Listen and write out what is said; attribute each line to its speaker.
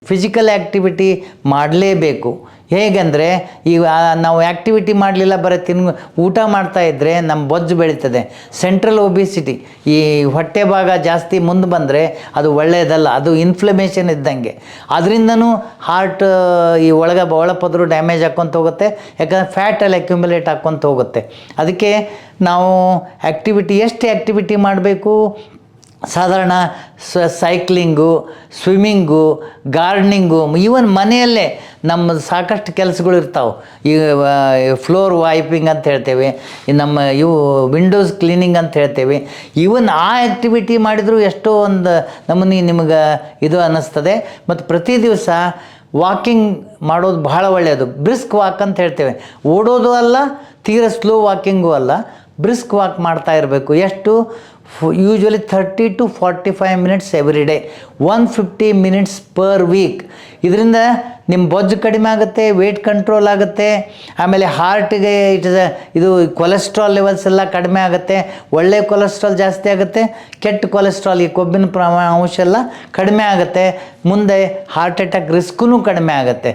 Speaker 1: Physical activity ಮಾಡಲೇಬೇಕು. ಹೇಗೆಂದರೆ ಈಗ ನಾವು ಆ್ಯಕ್ಟಿವಿಟಿ ಮಾಡಲಿಲ್ಲ, ಬರೀ ಊಟ ಮಾಡ್ತಾಯಿದ್ರೆ ನಮ್ಮ ಬೊಜ್ಜು ಬೆಳೀತದೆ. ಸೆಂಟ್ರಲ್ ಒಬಿಸಿಟಿ, ಈ ಹೊಟ್ಟೆ ಭಾಗ ಜಾಸ್ತಿ ಮುಂದೆ ಬಂದರೆ ಅದು ಒಳ್ಳೆಯದಲ್ಲ, ಅದು ಇನ್ಫ್ಲಮೇಷನ್ ಇದ್ದಂಗೆ. ಅದರಿಂದನೂ ಹಾರ್ಟ್ ಈ ಒಳಪದರು ಡ್ಯಾಮೇಜ್ ಆಕ್ಕೊತ ಹೋಗುತ್ತೆ, ಯಾಕಂದರೆ ಫ್ಯಾಟಲ್ಲಿ ಅಕ್ಯುಮುಲೇಟ್ ಆಕ್ಕೊತ ಹೋಗುತ್ತೆ. ಅದಕ್ಕೆ ನಾವು ಎಷ್ಟು ಆ್ಯಕ್ಟಿವಿಟಿ ಮಾಡಬೇಕು? ಸಾಧಾರಣ ಸೈಕ್ಲಿಂಗು, ಸ್ವಿಮ್ಮಿಂಗು, ಗಾರ್ಡನಿಂಗು, ಈವನ್ ಮನೆಯಲ್ಲೇ ನಮ್ಮ ಸಾಕಷ್ಟು ಕೆಲಸಗಳು ಇರ್ತಾವೆ. ಈ ಫ್ಲೋರ್ ವೈಪಿಂಗ್ ಅಂತ ಹೇಳ್ತೇವೆ, ನಮ್ಮ ವಿಂಡೋಸ್ ಕ್ಲೀನಿಂಗ್ ಅಂತ ಹೇಳ್ತೇವೆ. ಈವನ್ ಆ ಆ್ಯಕ್ಟಿವಿಟಿ ಮಾಡಿದರೂ ಎಷ್ಟೋ ಒಂದು ನಮೂನಿ ನಿಮಗೆ ಇದು ಅನ್ನಿಸ್ತದೆ. ಮತ್ತು ಪ್ರತಿ ದಿವಸ ವಾಕಿಂಗ್ ಮಾಡೋದು ಭಾಳ ಒಳ್ಳೆಯದು. ಬ್ರಿಸ್ಕ್ ವಾಕ್ ಅಂತ ಹೇಳ್ತೇವೆ, ಓಡೋದು ಅಲ್ಲ, ತೀರ ಸ್ಲೋ ವಾಕಿಂಗು ಅಲ್ಲ, ಬ್ರಿಸ್ಕ್ ವಾಕ್ ಮಾಡ್ತಾ ಇರಬೇಕು. ಎಷ್ಟು? Usually 30 to 45 minutes every day, 150 minutes per week. ಇದರಿಂದ ನಿಮ್ಮ ಬೊಜ್ಜು ಕಡಿಮೆ ಆಗುತ್ತೆ, ವೆಯ್ಟ್ ಕಂಟ್ರೋಲ್ ಆಗುತ್ತೆ, ಆಮೇಲೆ ಹಾರ್ಟಿಗೆ ಇದು ಕೊಲೆಸ್ಟ್ರಾಲ್ ಲೆವೆಲ್ಸ್ ಎಲ್ಲ ಕಡಿಮೆ ಆಗುತ್ತೆ. ಒಳ್ಳೆಯ ಕೊಲೆಸ್ಟ್ರಾಲ್ ಜಾಸ್ತಿ ಆಗುತ್ತೆ, ಕೆಟ್ಟ ಕೊಲೆಸ್ಟ್ರಾಲ್ ಈ ಕೊಬ್ಬಿನ ಅಂಶ ಎಲ್ಲ ಕಡಿಮೆ ಆಗುತ್ತೆ. ಮುಂದೆ ಹಾರ್ಟ್ ಅಟ್ಯಾಕ್ ರಿಸ್ಕೂ ಕಡಿಮೆ ಆಗುತ್ತೆ.